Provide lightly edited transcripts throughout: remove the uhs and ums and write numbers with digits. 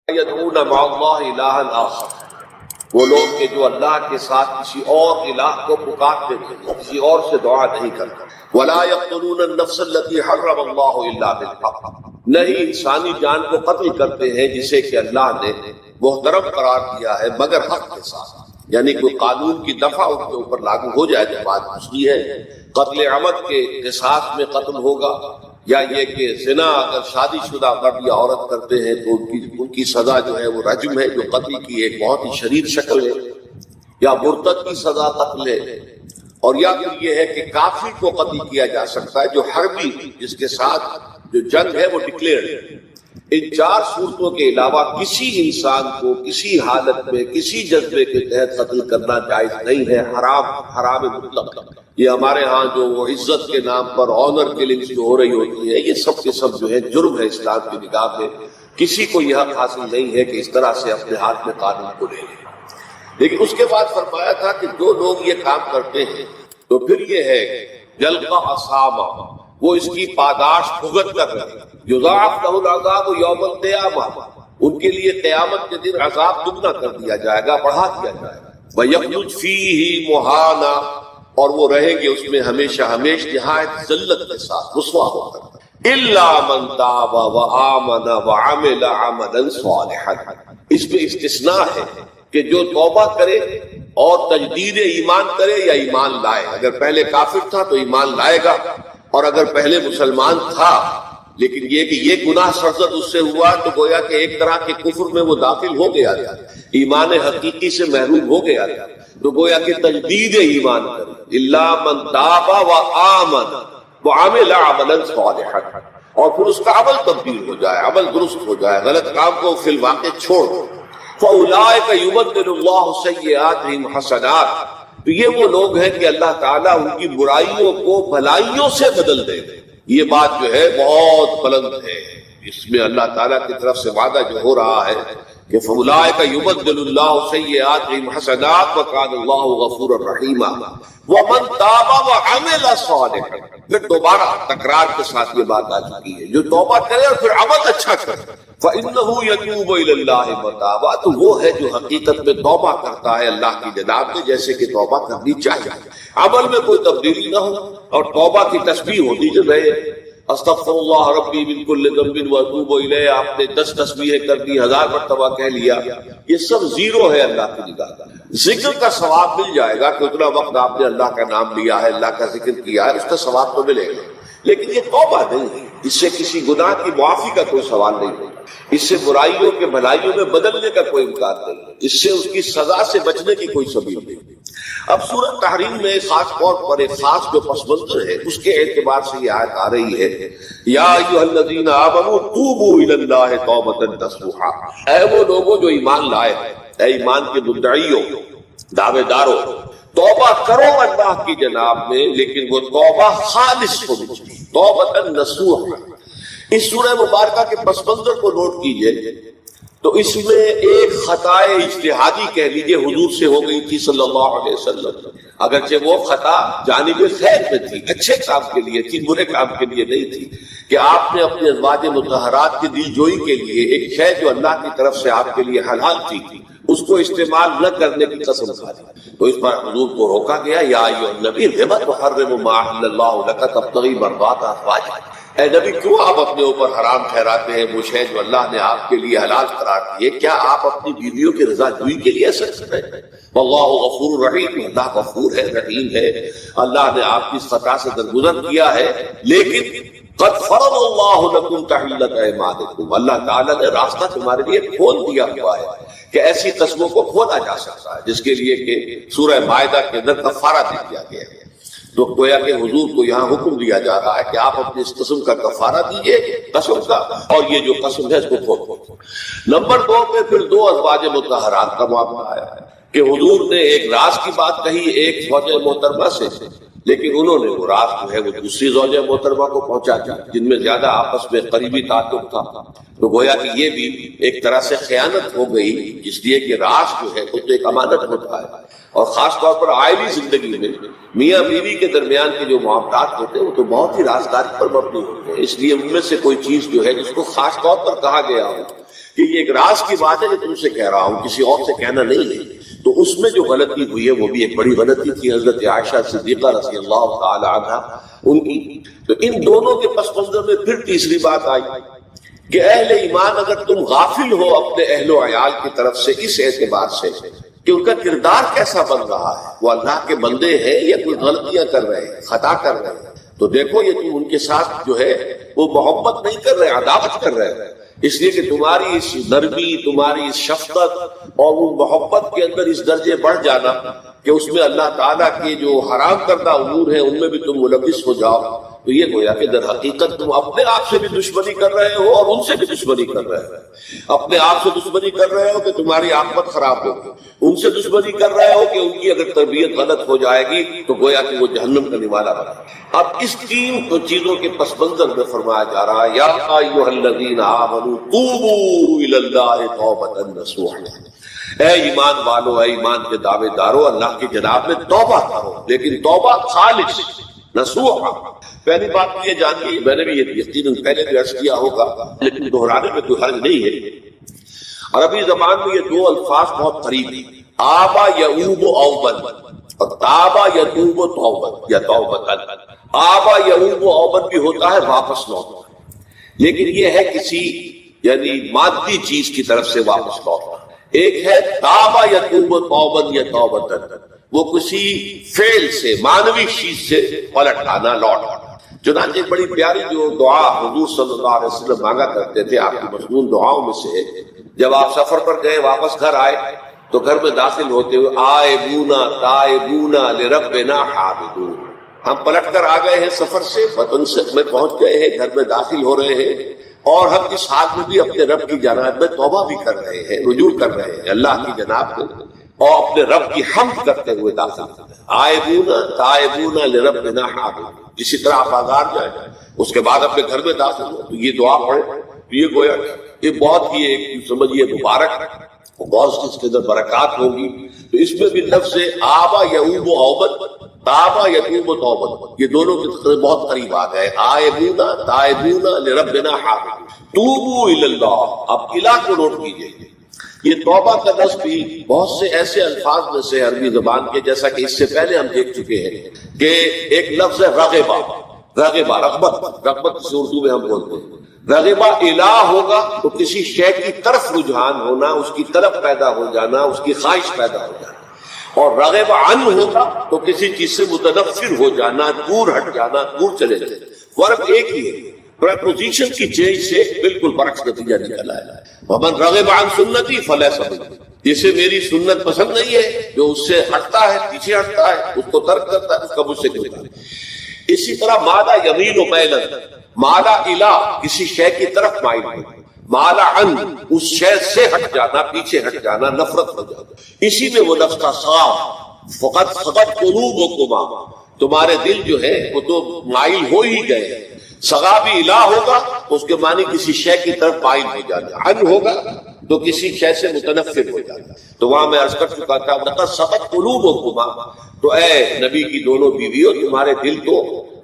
یدعون مع اللہ الہا آخر، وہ لوگ کہ جو اللہ کے ساتھ کسی اور الہ کو پکارتے تھے، کسی اور سے دعا نہیں کرتے۔ ولا یقتلون النفس التي حرم اللہ الا بالحق، نہیں انسانی جان کو قتل کرتے ہیں جسے کہ اللہ نے محترم قرار دیا ہے مگر حق کے ساتھ، یعنی کوئی قانون کی دفعہ ان کے اوپر لاگو ہو جائے تو بات دوسری ہے۔ قتل عمد کے قصاص میں قتل ہوگا، یا یہ کہ زنا اگر شادی شدہ مرد یا عورت کرتے ہیں تو ان کی سزا جو ہے وہ رجم ہے، جو قتل کی ایک بہت ہی شدید شکل ہے، یا مرتد کی سزا قتل ہے، اور یا پھر یہ ہے کہ کافر کو قتل کیا جا سکتا ہے جو حربی، جس کے ساتھ جو جنگ ہے وہ ڈکلیئرڈ ہے۔ ان چار صورتوں کے علاوہ کسی انسان کو کسی حالت میں کسی جذبے کے تحت قتل کرنا جائز نہیں ہے، حرام مطلق۔ یہ ہمارے ہاں جو وہ عزت کے نام پر آنر کلنگز جو ہو رہی ہوتی ہے، یہ سب کے سب جو ہے جرم ہے اسلام کی نگاہ میں۔ کسی کو یہ حق حاصل نہیں ہے کہ اس طرح سے اپنے ہاتھ میں قانون کو لے لے۔ لیکن اس کے بعد فرمایا تھا کہ جو لوگ یہ کام کرتے ہیں تو پھر یہ ہے جلقا اسامہ، وہ اس کی پاداش بھگت کر رہے ہیں۔ یضاعف لہ العذاب یوم القیامہ، ان کے لیے قیامت کے دن عذاب دگنا کر دیا جائے گا، بڑھا دیا جائے گا۔ وَيَخْلُدْ فِيهِ مُهَانًا، اور وہ رہیں گے اس میں ہمیشہ ہمیش نہایت ذلت کے ساتھ، رسوا ہو کر۔ إِلَّا مَنْ تَابَ وَآمَنَ وَعَمِلَ عَمَلًا صَالِحًا، اس میں استثناء ہے کہ جو توبہ کرے اور تجدید ایمان کرے یا ایمان لائے۔ اگر پہلے کافر تھا تو ایمان لائے گا، اور اگر پہلے مسلمان تھا لیکن یہ کہ یہ گناہ سرزد اس سے ہوا تو گویا کہ ایک طرح کے کفر میں وہ داخل ہو گیا تھا، ایمان حقیقی سے محروم ہو گیا تھا، تو گویا کہ تجدید ایمان کرے۔ الا من تاب وآمن وعمل عملا صالحا، اور پھر اس کا عمل تبدیل ہو جائے، عمل درست ہو جائے، غلط کام کو فی الواقع چھوڑ۔ فاولئک یبدل اللہ سیئاتہم حسنات، تو یہ وہ لوگ ہیں کہ اللہ تعالیٰ ان کی برائیوں کو بھلائیوں سے بدل دے گا۔ یہ بات جو ہے بہت بلند ہے، اس میں اللہ تعالیٰ کی طرف سے وعدہ جو ہو رہا ہے کہ فَأُولَٰئِکَ يُبَدِّلُ اللَّهُ سَیِّئَاتِهِمْ حَسَنَاتٍ وَكَانَ اللَّهُ غَفُورًا رَحِیمًا وَمَن تَابَ وَعَمِلَ صَالِحًا، پھر دوبارہ تکرار کے ساتھ یہ بات آ چکی ہے، جو توبہ کرے اور پھر عمل اچھا کرے، فَإِنَّهُ يَتُوبُ إِلَى اللَّهِ مَتَابًا، تو وہ ہے جو حقیقت میں توبہ کرتا ہے اللہ کی جناب میں جیسے کہ توبہ کرنی چاہیے، عمل میں کوئی تبدیلی نہ ہو، اور توبہ کی تسبیح ہوتی رہے، استغفر اللہ ربی من کل ذنب واتوب الیہ، آپ نے 10 تسبیحیں کر دی، 1000 مرتبہ کہہ لیا، یہ سب زیرو ہے اللہ کی نگاہ کا۔ ذکر کا ثواب مل جائے گا کہ اتنا وقت آپ نے اللہ کا نام لیا ہے، اللہ کا ذکر کیا ہے، اس کا ثواب تو ملے گا، لیکن یہ توبہ نہیں ہے، اس سے کسی گناہ کی معافی کا کوئی سوال نہیں ہوگا، اس سے برائیوں کے بھلائیوں میں بدلنے کا کوئی امکان نہیں ہے، اس سے اس کی سزا سے بچنے کی کوئی سبیل نہیں۔ اب سورۃ تحریم میں خاص طور پر ایک خاص جو پس منظر ہے اس کے اعتبار سے یہ آیت آ رہی ہے، یا ایھا الذین آمنوا توبوا الی اللہ توبۃ نصوحا، اے وہ لوگوں جو ایمان لائے، اے ایمان کے مدعیوں، دعوے داروں، توبہ کرو اللہ کی جناب میں، لیکن وہ توبہ خالص ہونی چاہیے، توبۃ نصوحا۔ اس سورہ مبارکہ کے پس منظر کو نوٹ کیجئے تو اس میں ایک خطائے اجتہادی کہہ لیجئے حضور سے ہو گئی تھی صلی اللہ علیہ وسلم، اگرچہ وہ خطا جانب خیر میں تھی، اچھے کام کے لیے تھی، برے کام کے لیے نہیں تھی، کہ آپ نے اپنے ازواج مطہرات کی دل جوئی کے لیے ایک شے جو اللہ کی طرف سے آپ کے لیے حلال تھی اس کو استعمال نہ کرنے کی قسم کھا دی، تو اس پر حضور کو روکا گیا، یا ایھا النبی لم تحرم ما احل اللہ لک تبتغی مرضات ازواجک، اے نبی کیوں آپ اپنے اوپر حرام ٹھہراتے ہیں وہ شے جو اللہ نے آپ کے لیے حلال قرار دی ہے؟ کیا آپ اپنی بیویوں کی رضا جوئی کے لیے ایسا کر رہے ہیں؟ واللہ غفور رحیم، اللہ غفور ہے، رحیم ہے، اللہ نے آپ کی خطا سے درگزر کیا ہے، لیکن قد فرض اللہ لکم تحلۃ ایمانکم، اللہ تعالیٰ نے راستہ تمہارے لیے کھول دیا ہوا ہے کہ ایسی قسموں کو کھولا جا سکتا ہے، جس کے لیے کہ سورہ مائدہ کے اندر کفارہ دے دیا گیا ہے۔ تو گویا کہ حضور کو یہاں حکم دیا جا رہا ہے کہ آپ اپنی اس قسم کا کفارہ دیجئے، قسم کا، اور یہ جو قسم ہے اس کو کھول۔ نمبر 2 پہ پھر 2 ازواج مطہرات کا معاملہ آیا ہے کہ حضور نے ایک راز کی بات کہی ایک زوجہ محترمہ سے، لیکن انہوں نے وہ راز جو ہے وہ دوسری زوجہ محترمہ کو پہنچا دیا جن میں زیادہ آپس میں قریبی تعلق تھا، تو گویا کہ یہ بھی ایک طرح سے خیانت ہو گئی، اس لیے کہ راز جو ہے وہ تو ایک امانت ہوتا ہے، اور خاص طور پر عائلی زندگی میں میاں بیوی کے درمیان کے جو معاملات ہوتے ہیں وہ تو بہت ہی رازداری پر مبنی ہوتے ہیں، اس لیے ان میں سے کوئی چیز جو ہے جس کو خاص طور پر کہا گیا ہو کہ یہ ایک راز کی بات ہے جو تم سے کہہ رہا ہوں، کسی اور سے کہنا نہیں ہے. تو اس میں جو غلطی ہوئی ہے وہ بھی ایک بڑی غلطی تھی حضرت عائشہ صدیقہ رضی اللہ تعالی عنہا ان کی. تو ان دونوں کے پس منظر میں پھر تیسری بات آئی کہ اہل ایمان اگر تم غافل ہو اپنے اہل و عیال کی طرف سے اس اعتبار سے کہ ان کا کردار کیسا بن رہا ہے، وہ اللہ کے بندے ہیں یا کوئی غلطیاں کر رہے ہیں، خطا کر رہے ہیں، تو دیکھو یہ تم ان کے ساتھ جو ہے وہ محبت نہیں کر رہے، عداوت کر رہے ہیں. اس لیے کہ تمہاری اس نرمی، تمہاری اس شفقت اور وہ محبت کے اندر اس درجے بڑھ جانا کہ اس میں اللہ تعالیٰ کے جو حرام کردہ امور ہیں ان میں بھی تم ملوث ہو جاؤ، تو یہ گویا کہ در حقیقت تم اپنے آپ سے بھی دشمنی کر رہے ہو اور ان سے بھی دشمنی کر رہے ہو. اپنے آپ سے دشمنی کر رہے ہو کہ تمہاری عاقبت خراب ہوگی، ان سے دشمنی کر رہے ہو کہ ان کی اگر تربیت غلط ہو جائے گی تو گویا کہ وہ جہنم کا نوالا بنا. اب اس تین چیزوں کے پس منظر میں فرمایا جا رہا ہے یا ایھا الذین آمنوا توبوا الی اللہ توبۃ نصوحا، اے ایمان والو، اے ایمان کے دعوے دارو، اللہ کی جناب میں توبہ کرو، لیکن توبہ خالص نصوحا. پہلی بات یہ جانیے، میں نے بھی یہ یقیناً پہلے بھی عرض کیا ہوگا لیکن دہرانے میں کوئی حرج نہیں ہے. عربی زبان میں یہ دو الفاظ بہت قریب ہیں، آبا یعوب اوبن اور تابا یتوب توبت یا توبتن. آبا یعوب اوبن بھی ہوتا ہے واپس لوٹنا، لیکن یہ ہے کسی یعنی مادی چیز کی طرف سے واپس لوٹنا. ایک ہے تابا یتوب توبن یا توبتن، وہ کسی فعل سے، معنوی چیز سے پلٹ آنا، لوٹ آنا. چنانچہ ایک بڑی پیاری جو دعا حضور صلی اللہ علیہ وسلم مانگا کرتے تھے، آپ کی مصنون دعاؤں میں سے جب آپ سفر پر گئے واپس گھر آئے تو گھر میں داخل ہوتے ہوئے آئبونا تائبونا لربنا حامدون، ہم پلٹ کر آ گئے ہیں سفر سے، وطن سے میں پہنچ گئے ہیں، گھر میں داخل ہو رہے ہیں اور ہم اس حال میں بھی اپنے رب کی جناب میں توبہ بھی کر رہے ہیں، رجوع کر رہے ہیں اللہ کی جناب میں اور اپنے رب کی حمد کرتے ہوئے داخل. آئبونا تائبونا لربنا حامدون. اسی طرح آپ آزار جائیں اس کے بعد اپنے گھر میں داخل ہو تو یہ دعا پڑھیں، تو یہ گویا یہ بہت ہی ایک سمجھیے مبارک، بہت اس کے اندر برکات ہوگی. تو اس میں بھی لفظ آبا یعوب اوبن، تابا یتوب توبت، یہ دونوں کے بہت قریب آ گئے. آئبونا تائبونا لربنا حامدون، توبوا الی اللہ. اب الہ کو نوٹ کیجیے، یہ توبہ کا لفظ بھی بہت سے ایسے الفاظ میں سے عربی زبان کے، جیسا کہ اس سے پہلے ہم دیکھ چکے ہیں کہ ایک لفظ ہے رغبہ، رغبہ رغبت، رغبت سے اردو میں ہم بولتے ہیں. رغبہ الہ ہوگا تو کسی شے کی طرف رجحان ہونا، اس کی طرف پیدا ہو جانا، اس کی خواہش پیدا ہو جانا. اور رغبہ عن ہوگا تو کسی چیز سے متنفر ہو جانا، دور ہٹ جانا، دور چلے جانا. فرق ایک ہی ہے، پریپوزیشن کی چینج سے بالکل برعکس نتیجہ نکلا ہے. ومن رغب عن سنتی فلیس منی، جسے میری سنت پسند نہیں ہے، جو اس سے ہٹتا ہے، پیچھے ہٹتا ہے، اس کو ترک کرتا ہے، اس کا مجھ سے کیوں ہے. اسی طرح مالا یمین و میلن، مالا الہ کسی شے کی طرف مائل ہو، مالا عن اس شے سے ہٹ جانا، پیچھے ہٹ جانا، نفرت ہو جانا. اسی میں وہ لفظ کا صاف فقط فقط قلوبکما، تمہارے دل جو ہے وہ تو مائل ہو ہی گئے. سغا بھی الہ ہوگا تو اس کے معنی کسی شے کی طرف مائل ہو جانا، عن ہوگا تو کسی شے سے متنفر ہو جانا. تو وہاں میں عرض کر چکا تھا وَلَقَدْ سَقَتْ قُلُوبُكُمَا، تو اے نبی کی دونوں بیویوں، تمہارے دل تو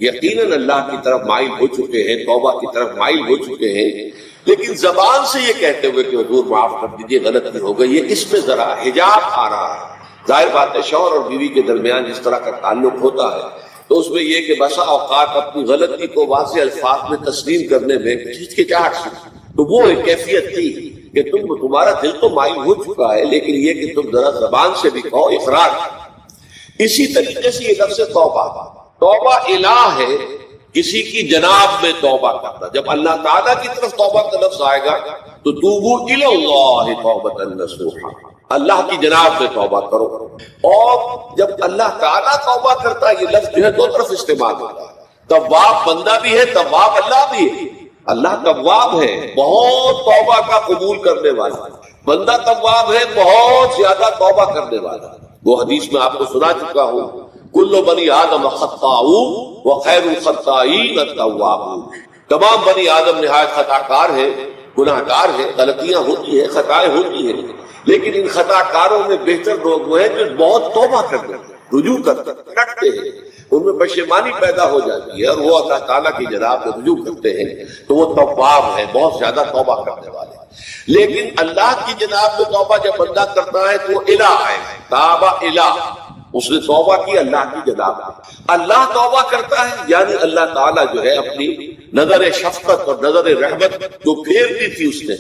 یقیناً اللہ کی طرف مائل ہو چکے ہیں، توبہ کی طرف مائل ہو چکے ہیں. لیکن زبان سے یہ کہتے ہوئے کہ حضور معاف کر دیجیے غلطی ہو گئی ہے، اس میں ذرا حجاب آ رہا ہے. ظاہر بات ہے شوہر اور بیوی کے درمیان جس طرح کا تعلق ہوتا ہے تو اس میں یہ کہ بسا اوقات اپنی غلطی کو واضح الفاظ میں تسلیم کرنے میں ہچکچاہٹ سی، تو وہ ایک کیفیت تھی کہ تمہارا دل تو مائل ہو چکا ہے، لیکن یہ کہ تم ذرا زبان سے بھی کہو، اقرار. اسی طریقے سے یہ لفظ توبہ، توبہ الہ ہے کسی کی جناب میں توبہ کرنا. جب اللہ تعالیٰ کی طرف توبہ کا لفظ آئے گا تو توبوا الی اللہ توبۃ نصوحا، اللہ کی جناب میں توبہ کرو. اور جب اللہ تعالیٰ توبہ کرتا ہے یہ لفظ جو ہے دو طرف استعمال ہوتا ہے. تواب بندہ بھی ہے، تواب اللہ بھی ہے. اللہ تواب ہے، بہت توبہ کا قبول کرنے والا. بندہ تواب ہے، بہت زیادہ توبہ کرنے والا. وہ حدیث میں آپ کو سنا چکا ہوں، کل بنی آدم خطاؤون وخیر الخطائین التوابون. تمام بنی آدم نہایت خطا کار ہے، گناہ گار ہے، غلطیاں ہوتی ہیں، خطائیں ہوتی ہیں، لیکن ان خطا کاروں میں بہتر لوگ وہ ہیں جو بہت توبہ کرتے ہیں، رجوع کرتے ہیں، رکھتے ہیں. ان میں پشیمانی پیدا ہو جاتی ہے اور وہ اللہ تعالیٰ کی جناب میں رجوع کرتے ہیں تو وہ تواب ہے، بہت زیادہ توبہ کرنے والے۔ لیکن اللہ کی جناب میں توبہ جب بندہ کرتا ہے تو وہ الہ ہے، تابہ الہ، اس نے توبہ کی اللہ کی جناب میں۔ اللہ توبہ کرتا ہے یعنی اللہ تعالیٰ جو ہے اپنی نظر شفقت اور نظر رحمت جو پھیر دی تھی اس نے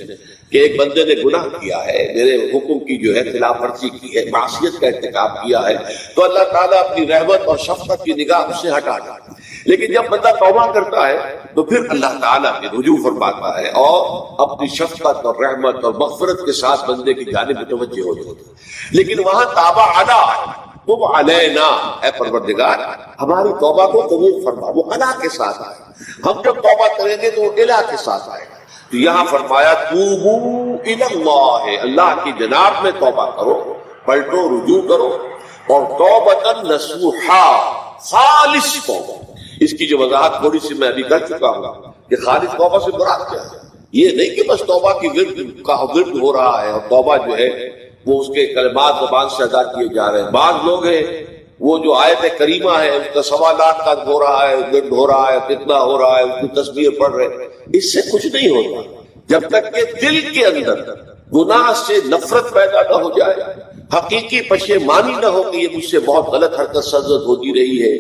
کہ ایک بندے نے گناہ کیا ہے، میرے حکم کی جو ہے خلاف ورزی کی ہے، معصیت کا ارتکاب کیا ہے، تو اللہ تعالیٰ اپنی رحمت اور شفقت کی نگاہ اس سے ہٹا دیتا ہے۔ لیکن جب بندہ توبہ کرتا ہے تو پھر اللہ تعالیٰ کی رجوع فرماتا ہے اور اپنی شفقت اور رحمت اور مغفرت کے ساتھ بندے کی جانب متوجہ ہو جاتا ہے۔ لیکن وہاں تابع علی تب علینا، اے پروردگار ہماری توبہ کو قبول فرما، وہ علی کے ساتھ آئے۔ ہم جب توبہ کریں گے تو وہ الہ کے ساتھ آئے گا۔ تو یہاں فرمایا توبو الی اللہ، اللہ کی جناب میں توبہ کرو، پلٹو، رجوع کرو، اور توبۃ نصوحا، خالص توبہ۔ اس کی جو وضاحت تھوڑی سی میں ابھی کر چکا ہوں کہ خالص توبہ سے مراد کیا ہے۔ یہ نہیں کہ بس توبہ کی ورد ہو رہا ہے اور توبہ جو ہے وہ اس کے کلمات زبان سے ادا کیے جا رہے ہیں۔ بعض لوگ ہیں وہ جو آیت کریمہ ہے اس کا سوالات کا ہو رہا ہے، ورد ہو رہا ہے، کتنا ہو رہا ہے، اس کی تسبیح پڑھ رہے ہیں، اس سے کچھ نہیں ہوتا جب تک کہ دل کے اندر گناہ سے نفرت پیدا نہ ہو جائے، حقیقی پشیمانی نہ ہو کہ یہ مجھ سے بہت غلط حرکت سرزد ہوتی رہی ہے،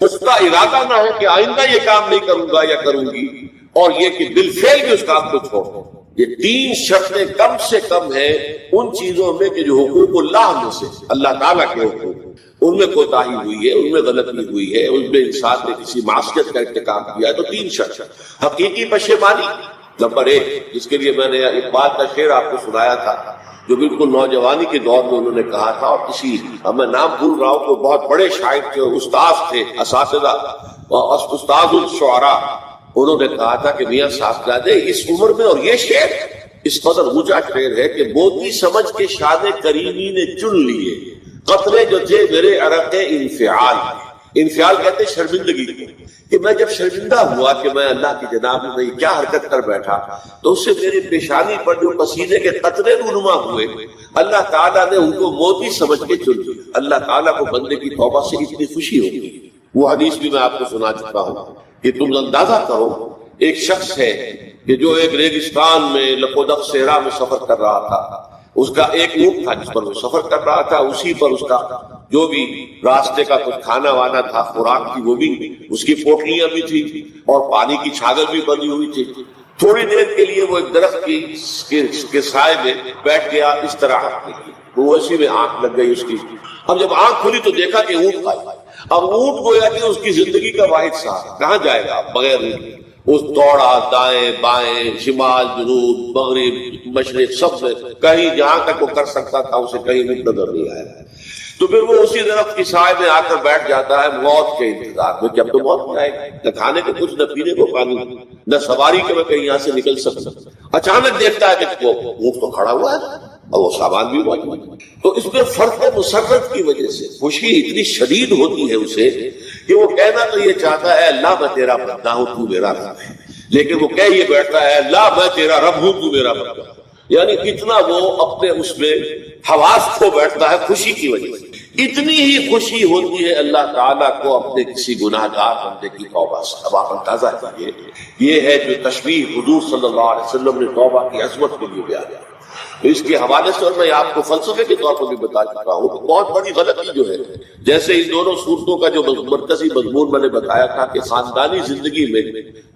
اس کا ارادہ نہ ہو کہ آئندہ یہ کام نہیں کروں گا یا کروں گی، اور یہ کہ بالفعل بھی اس کام کو چھوڑ دو۔ یہ تین شرطیں کم سے کم ہیں ان چیزوں میں کہ جو حقوق اللہ میں سے، اللہ تعالیٰ کے حقوق، ان میں کوتاہی ہوئی ہے، ان میں غلطی ہوئی ہے، ان میں انسان نے کسی معصیت کا ارتکاب کیا ہے، تو تین شرط: حقیقی پشیمانی نمبر 1، جس کے لیے میں نے اقبال کا شعر آپ کو سنایا تھا جو بالکل نوجوانی کے دور میں انہوں نے کہا تھا، اور کسی میں نام بھول رہا ہوں، کوئی بہت بڑے شاعر تھے، استاد تھے، اساتذہ، استاد الشعراء، انہوں نے کہا تھا کہ میاں صاحبزادے اس عمر میں، اور یہ شعر اس قدر اونچا شعر ہے کہ موتی سمجھ کے شان کریمی نے چن لیے قطرے جو تھے میرے عرق انفعال۔ انفعال کہتے ہیں شرمندگی کو، کہ میں جب شرمندہ ہوا کہ میں اللہ کی جناب میں یہ کیا حرکت کر بیٹھا، تو اس سے میری پیشانی پر جو پسینے کے قطرے رونما ہوئے، اللہ تعالیٰ نے ان کو موتی سمجھ کے چن لیا۔ اللہ تعالیٰ کو بندے کی توبہ سے اتنی خوشی ہوگی۔ وہ حدیث بھی میں آپ کو سنا چکا ہوں کہ تم اندازہ کرو، ایک شخص ہے کہ جو ایک ریگستان میں لپودق صحرا میں سفر کر رہا تھا، اس کا ایک اونٹ تھا جس پر وہ سفر کر رہا تھا، اسی پر اس کا جو بھی راستے کا کچھ کھانا وانا تھا، خوراک کی، وہ بھی اس کی پوٹلیاں بھی تھی اور پانی کی چھاگل بھی بندی ہوئی تھی۔ تھوڑی دیر کے لیے وہ ایک درخت کے سائے میں بیٹھ گیا استراحت کے لیے، وہ اسی میں آنکھ لگ گئی اس کی۔ اب جب آنکھ کھلی تو دیکھا کہ اونٹ کھائی۔ اب اونٹ گویا کہ اس کی زندگی کا واحد سہارا، کہاں جائے گا بغیر اونٹ؟ اس دوڑا دائیں بائیں، شمال جنوب مغرب مشرق، سب میں کہیں جہاں تک وہ کر سکتا تھا اسے کہیں بھی نظر نہیں آیا۔ تو پھر وہ اسی درخت کی سائے میں آ کر بیٹھ جاتا ہے موت کے انتظار میں، جب تو موت میں آئے گی، نہ کھانے کو کچھ، نہ پینے کو پانی، نہ سواری کے میں کہیں یہاں سے نکل سکتا۔ اچانک دیکھتا ہے کہ وہ اونٹ تو کھڑا ہوا ہے اور وہ سامان بھی موجود ہے۔ تو اس میں فرق مسرت کی وجہ سے خوشی اتنی شدید ہوتی ہے اسے کہ وہ کہنا تو یہ چاہتا ہے اللہ میں تیرا بندہ ہوں تو میرا رب ہے، لیکن وہ کہہ یہ بیٹھتا ہے اللہ میں تیرا رب ہوں تو میرا بندہ۔ یعنی اتنا وہ اپنے اس میں حواس کھو بیٹھتا ہے خوشی کی وجہ سے۔ اتنی ہی خوشی ہوتی ہے اللہ تعالیٰ کو اپنے کسی گناہ گار بندے کی توبہ سے۔ اب آپ اندازہ کیجیے، یہ ہے جو تشبیہ حضور صلی اللہ علیہ وسلم نے توبہ کی عظمت کے لیے بیان کیا۔ تو اس کے حوالے سے اور میں آپ کو فلسفے کے طور پر بھی بتا چکا ہوں کہ بہت بڑی غلطی جو ہے، جیسے ان دونوں صورتوں کا جو مرکزی مضمون میں نے بتایا تھا کہ خاندانی زندگی میں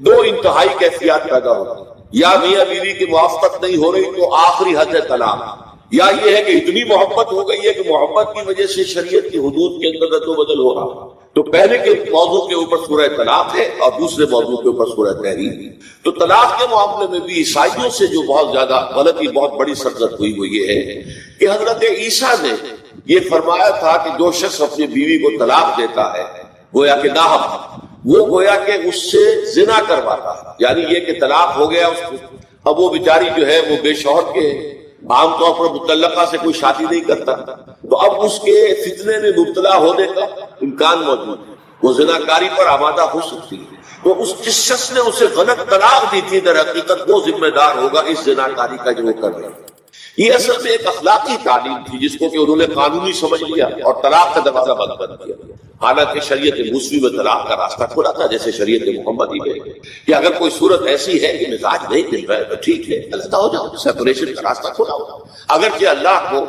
دو انتہائی کیفیات پیدا ہوتی ہیں، یا میاں بیوی کی موافقت نہیں ہو رہی تو آخری حد ہے طلاق، یا یہ ہے کہ اتنی محبت ہو گئی ہے کہ محبت کی وجہ سے شریعت کی حدود کے اندر رد و بدل ہو رہا۔ تو پہلے کے موضوع کے اوپر سورہ طلاق ہے اور دوسرے موضوع کے اوپر سورہ تحریم۔ تو طلاق کے معاملے میں بھی عیسائیوں سے جو بہت زیادہ غلطی، بہت بڑی سرزد ہوئی وہ یہ ہے کہ حضرت عیسیٰ نے یہ فرمایا تھا کہ جو شخص اپنی بیوی کو طلاق دیتا ہے گویا کہ ناحق، وہ گویا کہ اس سے زنا کرواتا ہے، یعنی یہ کہ طلاق ہو گیا اس کو، اب وہ بیچاری جو ہے وہ بے شوہر کے، عام طور پر متعلقہ سے کوئی شادی نہیں کرتا، تو اب اس کے فتنے میں مبتلا ہونے کا امکان موجود ہے، وہ زناکاری پر آمادہ ہو سکتی ہے۔ تو اس جس شخص نے اسے غلط طلاق دی تھی در حقیقت وہ ذمہ دار ہوگا اس زناکاری کا جو وہ کر رہا ہے۔ یہ اصل میں ایک اخلاقی تعلیم تھی جس کو کہ انہوں نے قانونی سمجھ لیا اور طلاق کا دروازہ بند کر دیا. حالانکہ شریعت موسوی میں طلاق کا راستہ کھلا تھا جیسے شریعت محمدی میں کہ اگر کوئی صورت ایسی ہے کہ مزاج نہیں مل رہا ہے تو ٹھیک ہے علیحدہ ہو جاؤ, سیپریشن کا راستہ کھلا ہو. اگرچہ اللہ کو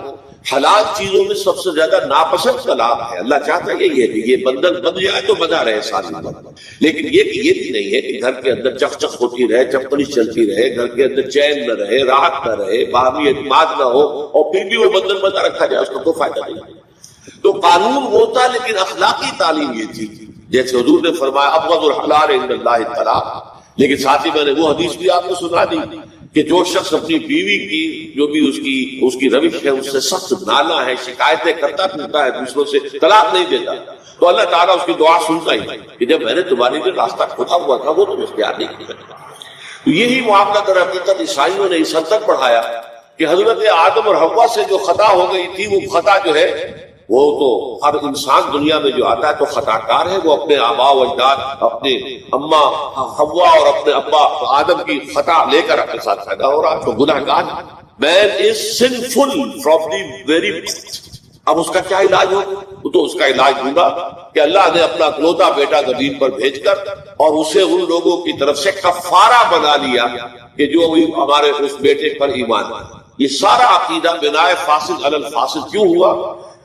حلال چیزوں میں سب سے زیادہ ناپسند طلاق ہے, اللہ چاہتا ہے یہ کہ یہ بندن بن جائے تو بنا رہے ساری عمر, لیکن یہ کہ یہ بھی نہیں ہے کہ گھر کے اندر چک چک ہوتی رہے, چپکڑی چلتی رہے, گھر کے اندر چین نہ رہے, راحت نہ رہے, باہمی اعتماد نہ ہو اور پھر بھی وہ بندن بنا رکھا جائے, اس کو کوئی فائدہ نہیں. تو قانون ہوتا لیکن اخلاقی تعلیم یہ تھی جیسے حضور نے فرمایا ابغض الحلال عند اللہ الطلاق. لیکن ساتھ ہی میں نے وہ حدیث بھی آپ کو سنا دی کہ جو شخص اپنی بیوی کی جو بھی اس کی روش ہے اس سے سخت نالا ہے, شکایتیں کرتا پھرتا ہے, دوسروں سے طلاق نہیں دیتا, تو اللہ تعالیٰ اس کی دعا سنتا ہی کہ جب میں نے تمہاری لیے راستہ کھولا ہوا تھا وہ تم اختیار نہیں کیا. تو یہی معاملہ در حقیقت عیسائیوں نے اس حد تک بڑھایا کہ حضرت آدم اور حوا سے جو خطا ہو گئی تھی وہ خطا جو ہے وہ تو ہر انسان دنیا میں جو آتا ہے تو خطا کار ہے, وہ اپنے آباء و اجداد, اپنے اما حوا اور اپنے ابا آدم کی خطا لے کر اپنے ساتھ پیدا ہو رہا, تو گناہ گار. Man is sinful from the very birth. اب اس کا کیا علاج ہو؟ تو اس کا علاج ہوگا کہ اللہ نے اپنا اکلوتا بیٹا زمین پر بھیج کر اور اسے ان لوگوں کی طرف سے کفارہ بنا لیا کہ جو ہمارے اس بیٹے پر ایمان آئے. یہ سارا عقیدہ بنائے فاسد علی الفاسد کیوں ہوا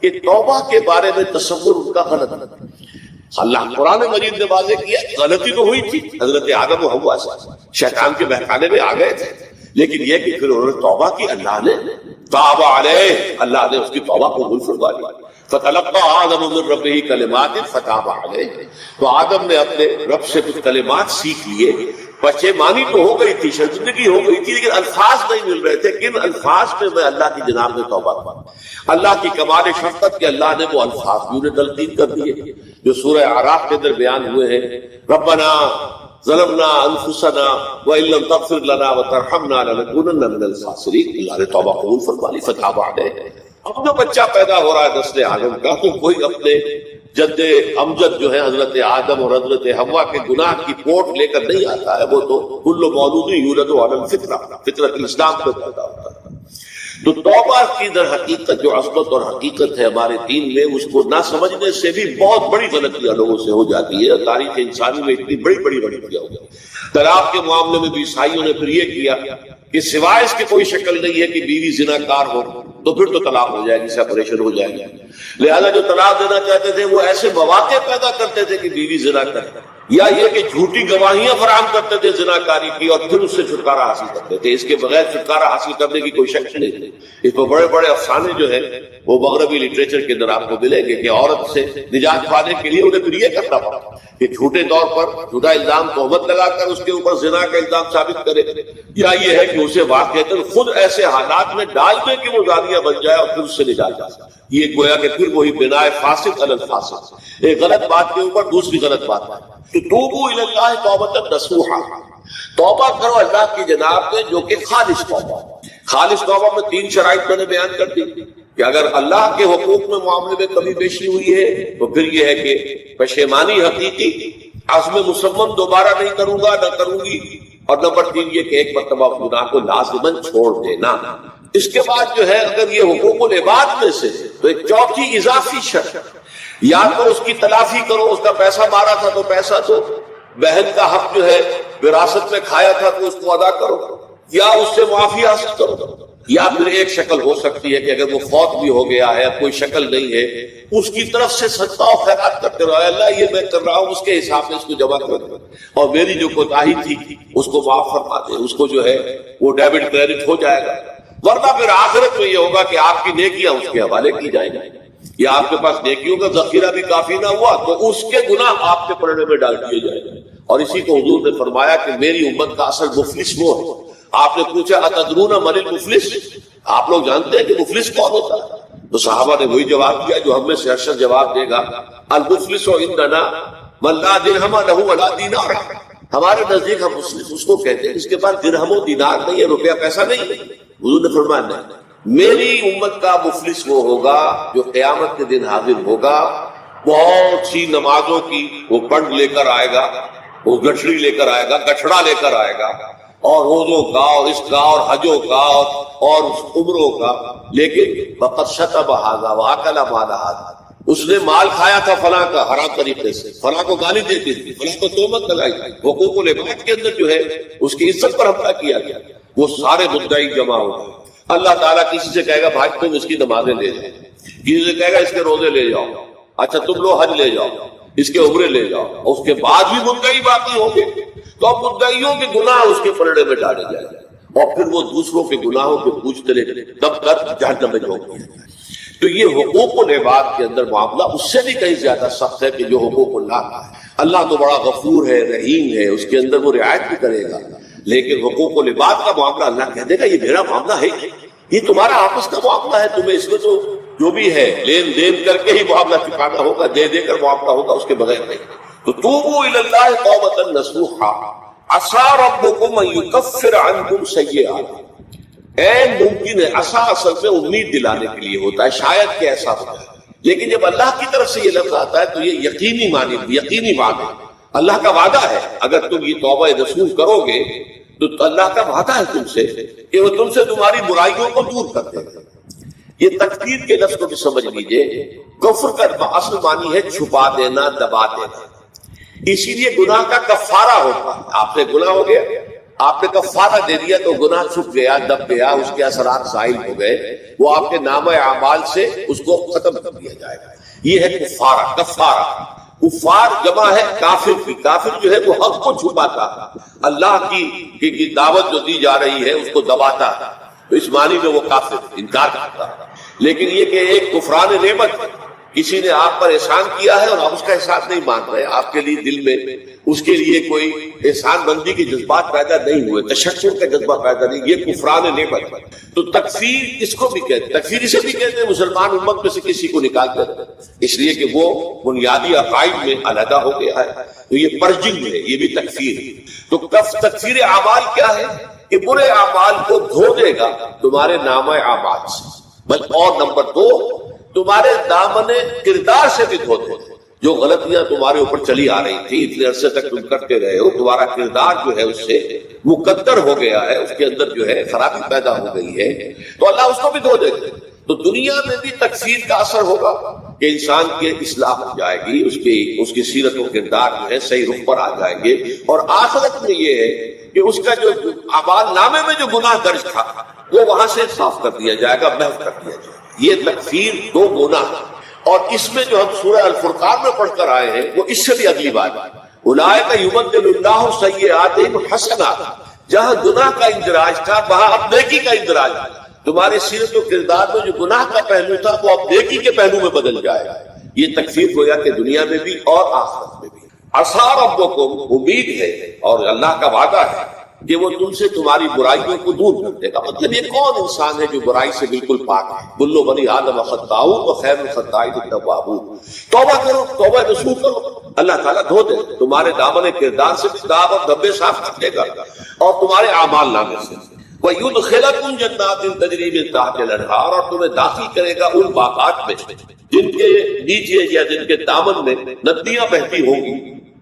کہ توبہ کے بارے میں تصور ان کا غلط ہے. اللہ قرآن مجید نے واضح کیا غلطی تو ہوئی تھی, حضرت آدم و حوا سے شیطان کے بہکانے میں آ گئے تھے, لیکن یہ کہ پھر انہوں نے توبہ کی, اللہ نے تاب علیہ, اللہ نے اس کی توبہ قبول فرما لی. فتلقى آدم من ربه کلمات فتاب علیہ, تو آدم نے اپنے رب سے کچھ کلمات سیکھ لیے. پشیمانی تو ہو گئی تھی, شرمندگی ہو گئی تھی, لیکن الفاظ نہیں مل رہے تھے. کن الفاظ پہ میں اللہ کی جناب میں توبہ کروں. اللہ کی کمال شفقت کے اللہ نے وہ الفاظ بھی انہیں تلقین کر دیے جو سورہ اعراف کے اندر بیان ہوئے ہیں. ربنا ظلمنا انفسنا وان لم تغفر لنا وترحمنا لنكونن من الخاسرین. اللہ نے توبہ قبول فرما لی, فتاب علیہ. اب جو بچہ پیدا ہو رہا ہے نسل آدم کا, تو کوئی اپنے جد امجد جو ہے حضرت آدم اور حضرت حوا کے گناہ کی پوٹ لے کر نہیں آتا ہے, وہ تو کل مولود یولد علی الفطرہ, فطرت الاسلام پہ پیدا ہوتا ہے. تو توبہ کی در حقیقت جو عظمت اور حقیقت ہے ہمارے دین میں, اس کو نہ سمجھنے سے بھی بہت بڑی غلطیاں لوگوں سے ہو جاتی ہے. تاریخ انسانی میں اتنی بڑی بڑی غلطیاں ہو جاتی. طلاق کے معاملے میں بھی عیسائیوں نے پھر یہ کیا کہ سوائے اس کی کوئی شکل نہیں ہے کہ بیوی زنا کار ہو تو پھر تو طلاق ہو جائے گی, سیپریشن ہو جائے گی. لہذا جو طلاق دینا چاہتے تھے وہ ایسے مواقع پیدا کرتے تھے کہ بیوی زنا کرے, یا یہ کہ جھوٹی گواہیاں فراہم کرتے تھے زنا کاری کی اور پھر اس سے چھٹکارا حاصل کرتے تھے. اس کے بغیر چھٹکارا حاصل کرنے کی کوئی شک نہیں تھی. اس میں بڑے بڑے افسانے جو ہیں وہ مغربی لٹریچر کے اندر آپ کو ملیں گے کہ عورت سے نجات پانے کے لیے انہیں پھر یہ کرنا پڑا کہ جھوٹے طور پر جھوٹا الزام تہمت لگا کر اس کے اوپر زنا کا الزام ثابت کرے, یا یہ ہے کہ اسے واقعتاً خود ایسے حالات میں ڈال دے کہ وہ زانیہ بن جائے اور پھر اس سے نجات جائے. یہ گویا کہ پھر وہی بنائے فاسد علی الفاسد, ایک غلط بات کے اوپر دوسری غلط بات. تو توبوا الی اللہ توبۃ نصوحا, توبہ کرو اللہ کی جناب میں جو کہ خالص توبہ. خالص توبہ میں 3 شرائط میں نے بیان کر دی کہ اگر اللہ کے حقوق میں معاملے میں کمی بیشی ہوئی ہے تو پھر یہ ہے کہ پشیمانی حقیقی, عزم مصمم دوبارہ نہیں کروں گا نہ کروں گی, اور نمبر 3 یہ کہ ایک مرتبہ گناہ کو لازماً چھوڑ دینا. اس کے بعد جو ہے اگر یہ حقوق العباد میں سے تو ایک چوتھی اضافی شرط, یا تو اس کی تلافی کرو, اس کا پیسہ مارا تھا تو پیسہ تو, بہن کا حق جو ہے وراثت میں کھایا تھا تو اس کو ادا کرو, یا اس سے معافی حاصل کرو. یا پھر ایک شکل ہو سکتی ہے کہ اگر وہ فوت بھی ہو گیا ہے, کوئی شکل نہیں ہے, اس کی طرف سے صدقہ و خیرات کرتے رہو, اللہ یہ میں کر رہا ہوں اس کے حساب سے اس کو جمع کر دو, اور میری جو کوتاہی تھی اس کو معاف فرما دے, اس کو جو ہے وہ ڈیبٹ کریڈٹ ہو جائے گا. ورنہ پھر آخرت میں یہ ہوگا کہ آپ کی نیکیاں اس کے حوالے کی جائیں گی, یا آپ کے پاس نیکیوں کا ذخیرہ بھی کافی نہ ہوا تو اس کے گناہ آپ کے پڑھنے میں ڈال دیے جائیں گے. اور اسی کو حضور نے فرمایا کہ میری امت کا اصل مفلس وہ ہے. آپ نے پوچھا اتدرون من المفلس, آپ لوگ جانتے ہیں کہ مفلس کون ہوتا ہے؟ تو صحابہ نے وہی جواب دیا جو ہم میں سے ارشد جواب دے گا, المفلس عندنا من لا درہم له ولا دینار. ہمارے نزدیک ہم مفلس اس کو کہتے ہیں جس کے پاس درہم و دینار نہیں ہے, روپیہ پیسہ نہیں ہے. حضور نے فرمایا نہیں, میری امت کا مفلس وہ ہوگا جو قیامت کے دن حاضر ہوگا, بہت سی نمازوں کی وہ پنڈ لے کر آئے گا, وہ گٹھڑی لے کر آئے گا, گٹھڑا لے کر آئے گا, اور روزوں کا اور اس کا اور حجوں کا اور عمروں کا، لیکن فقط شتم ھذا واکل مال ھذا، اس نے مال کھایا تھا فلاں کا حرام طریقے سے، فلاں کو گالی دیتی تھی، فلاں کو تہمت لگائی، حقوق العباد کے اندر جو ہے اس کی عزت پر حملہ کیا گیا، وہ سارے مدعی جمع ہو گئے۔ اللہ تعالیٰ کسی سے کہے گا بھائی تم اس کی نمازیں لے جاؤ، کسی سے کہے گا اس کے روزے لے جاؤ، اچھا تم لوگ حج لے جاؤ، اس کے عمرے لے جاؤ، اور اس کے بعد بھی مدعی باقی ہوں گے تو اب مدعیوں کے گناہ اس کے پلڑے میں ڈالے جائیں گے، اور پھر وہ دوسروں کے گناہوں کے پوچھتے رہے تب تک جہنم میں جھونک دیا جائے۔ تو یہ حقوق العباد کے اندر معاملہ اس سے بھی کہیں زیادہ سخت ہے کہ جو حقوق اللہ کا ہے۔ اللہ تو بڑا غفور ہے، رحیم ہے، اس کے اندر وہ رعایت بھی کرے گا، لیکن حقوق العباد کا معاملہ اللہ کہہ دے گا یہ میرا معاملہ ہے، یہ تمہارا آپس کا معاملہ ہے، تمہیں اس میں تو جو بھی ہے لین دین کر کے ہی معاملہ چکانا ہوگا، دے دے کر معاملہ ہوگا، اس کے بغیر نہیں۔ تو توبوا الی اللہ توبۃ نصوحا عسى ربکم ان یکفر عنکم سیئاتکم، ممکن ہے، عسیٰ اصل میں امید دلانے کے لیے ہوتا ہے، شاید کہ ایسا ہوتا ہے، لیکن جب اللہ کی طرف سے یہ لفظ آتا ہے تو یہ یقینی معنی اللہ کا وعدہ ہے، اگر تم یہ توبہ رسول کرو گے تو اللہ کا وعدہ ہے تم سے کہ وہ تم سے تمہاری برائیوں کو دور کر دے گا۔ یہ تکفیر کے لفظ کو بھی سمجھ لیجئے، کفر کا اصل معنی ہے چھپا دینا، دبا دینا، اسی لیے گناہ کا کفارہ ہوتا ہے۔ آپ سے گناہ ہو گیا، آپ نے کفارہ دے دیا تو گناہ چھپ گیا، دب گیا، اس کے اثرات زائل ہو گئے، وہ آپ کے نامہ اعمال سے اس کو ختم کر دیا جائے گا۔ یہ ہے کفارہ، کفارہ۔ کفار جمع ہے کافر کی، کافر جو ہے وہ حق کو چھپاتا، اللہ کی دعوت جو دی جا رہی ہے اس کو دباتا، تو اس معنی میں وہ کافر انکار کرتا۔ لیکن یہ کہ ایک کفران نعمت، کسی نے آپ پر احسان کیا ہے اور آپ اس کا احسان نہیں مان رہے، آپ کے لیے دل میں اس کے لیے کوئی احسان بندی کے جذبات پیدا نہیں ہوئے، تشکر کا جذبہ پیدا نہیں، یہ کفران نعمت۔ تو تکفیر اس کو بھی کہتے ہیں، تکفیر اسے بھی کہتے ہیں مسلمان امت میں سے کسی کو نکال کر، اس لیے کہ وہ بنیادی عقائد میں علیحدہ ہو گیا ہے، تو یہ پرجنگ ہے، یہ بھی تکفیر ہے۔ تو تکفیر اعمال کیا ہے کہ برے اعمال کو دھو دے گا تمہارے نامہ اعمال سے، بلکہ اور نمبر 2 تمہارے دامن کردار سے بھی دھو دے، جو غلطیاں تمہارے اوپر چلی آ رہی تھی اتنے عرصے تک تم کرتے رہے ہو، تمہارا کردار جو ہے اس سے مقدر ہو گیا ہے، اس کے اندر جو ہے خرابی پیدا ہو گئی ہے، تو اللہ اس کو بھی دھو دے گا۔ تو دنیا میں بھی تکفیر کا اثر ہوگا کہ انسان کی اصلاح ہو جائے گی، اس کی سیرت و کردار جو ہے صحیح رخ پر آ جائیں گے، اور آخرت میں یہ ہے کہ اس کا جو اعمال نامے میں جو گناہ درج تھا وہ وہاں سے صاف کر دیا جائے گا، محو کر دیا جائے گا۔ یہ تکفیر 2 گناہ، اور اس میں جو ہم سورہ الفرقان میں پڑھ کر آئے ہیں وہ اس سے بھی اگلی بات ہے، اولئک یبدل اللہ سیئاتہم حسنات، جہاں گناہ کا اندراج تھا وہاں اب نیکی کا اندراج ہے، تمہاری سیرت و کردار میں جو گناہ کا پہلو تھا وہ اب نیکی کے پہلو میں بدل جائے گا۔ یہ تکفیر گویا کہ دنیا میں بھی اور آخرت میں بھی۔ عسیٰ ربکم، امید ہے اور اللہ کا وعدہ ہے کہ وہ تم سے تمہاری برائیوں کو دور کر دے گا۔ مطلب یہ کون انسان ہے جو برائی سے بالکل پاک ہے؟ کل بنی آدم خطاؤون وخیر الخطائین التوابون۔ توبہ کرو، توبہ رسول کرو، اللہ تعالیٰ دھو دے، تمہارے دامن کردار سے بھی داغ اور دھبے صاف کر دے گا، اور تمہارے اعمال نامے سے۔ وَيُدْخِلَكُمْ جَنَّاتٍ تَجْرِی مِن تَحْتِهَا الْأَنْہَارُ، اور تمہیں داخل کرے گا ان باغات میں جن کے نیچے یا جن کے دامن میں ندیاں بہتی ہوں گی۔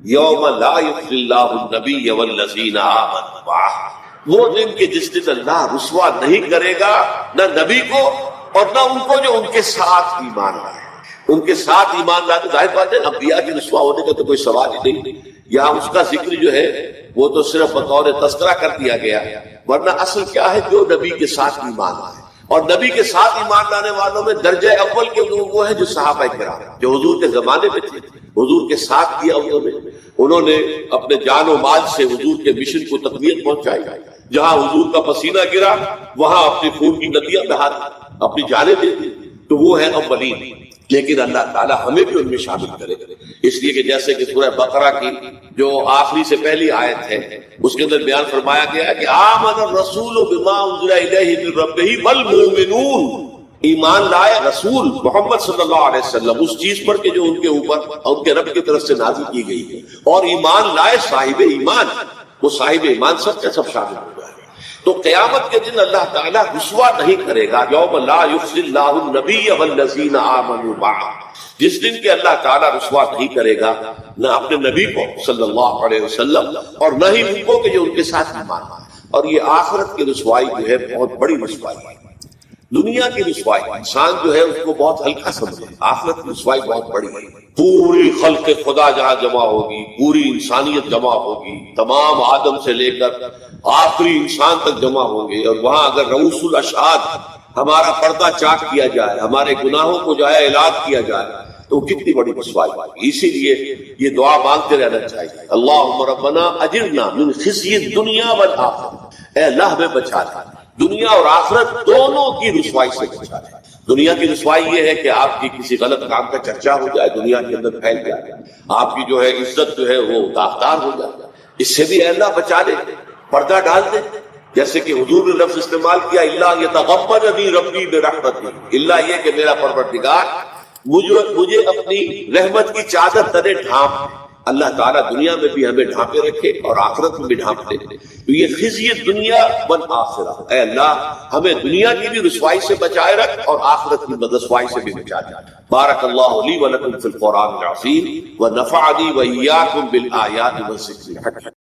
یوم لا یخزی اللہ النبی والذین آمنوا معہ، وہ دن کے جس دن اللہ رسوا نہیں کرے گا نہ نبی کو اور نہ ان کو جو ان کے ساتھ ایمان لائے۔ ان کے ساتھ ایمان لاتے، ظاہر بات ہے انبیاء کی رسوا ہونے کا تو کوئی سوال ہی نہیں، یہاں اس کا ذکر جو ہے وہ تو صرف بطور تذکرہ کر دیا گیا، ورنہ اصل کیا ہے جو نبی کے ساتھ ایمان لائے۔ اور نبی کے ساتھ ایمان لانے والوں میں درجہ اول کے لوگ وہ ہیں جو صحابہ کرام، جو حضور کے زمانے میں تھے، حضور کے ساتھ کیا انہوں نے اپنے جان و مال سے حضور کے مشن کو تقویت پہنچائی، جہاں حضور کا پسینہ گرا وہاں اپنی خون کی ندیاں بہا دی، اپنی جانیں دے دی، تو وہ ہے اولین۔ لیکن اللہ تعالیٰ ہمیں بھی ان میں شامل کرے، اس لیے کہ جیسے کہ سورہ بقرہ کی جو آخری سے پہلی آیت ہے اس کے اندر بیان فرمایا گیا ہے کہ آمن الرسول بما انزل الیہ من ربہ والمؤمنون، ایمان لائے رسول محمد صلی اللہ علیہ وسلم اس چیز پر کہ جو ان کے اوپر ان کے رب کی طرف سے نازل کی گئی ہے، اور ایمان لائے صاحب ایمان، وہ صاحب ایمان سب کے سب شامل ہو جائے۔ تو قیامت کے دن اللہ تعالیٰ رسوا نہیں کرے گا، یوم لا یخزی اللہ النبی والذین آمنوا معہ، جس دن کہ اللہ تعالیٰ رسوا نہیں کرے گا نہ اپنے نبی کو صلی اللہ علیہ وسلم اور نہ ہی ان کو کہ جو ان کے ساتھ ایمان لائے۔ اور یہ آخرت کی رسوائی جو ہے بہت بڑی رسوائی ہے۔ دنیا کی رسوائی انسان جو ہے اس کو بہت ہلکا سمجھے، آخرت کی رسوائی بہت بڑی ہے۔ پوری خلق خدا جہاں جمع ہوگی، پوری انسانیت جمع ہوگی، تمام آدم سے لے کر آخری انسان تک جمع ہوں گے، اور وہاں اگر رؤوس الاشہاد ہمارا پردہ چاک کیا جائے، ہمارے گناہوں کو جو ہے اعلان کیا جائے، تو کتنی بڑی رسوائی ہے۔ اسی لیے یہ دعا مانگتے رہنا چاہیے، اللہم ربنا اجرنا من خزی الدنیا والآخرہ، اے اللہ ہمیں بچا لے دنیا اور آخرت دونوں کی رسوائی سے بچا لے۔ دنیا کی رسوائی یہ ہے کہ آپ کی کسی غلط کام کا چرچا ہو جائے، دنیا کے اندر پھیل جائے، آپ کی جو ہے عزت جو ہے وہ داغدار ہو جائے، اس سے بھی اے اللہ بچا لے، پردہ ڈال دے۔ جیسے کہ حضور نے لفظ استعمال کیا، اللہ یتغمدنی ربی برحمتہ، اللہ یہ کہ میرا پروردگار مجھے اپنی رحمت کی چادر تلے ڈھانپ دے۔ اللہ تعالیٰ دنیا میں بھی ہمیں ڈھانپے رکھے اور آخرت میں بھی ڈھانپ دے۔ تو یہ خزی دنیا والآخرہ، اے اللہ ہمیں دنیا کی بھی رسوائی سے بچائے رکھ اور آخرت کی رسوائی سے بھی بچا دے۔ بارک اللہ لی ولکم فی القرآن العظیم ونفعنی وإیاکم بالآیات والذکر الحکیم۔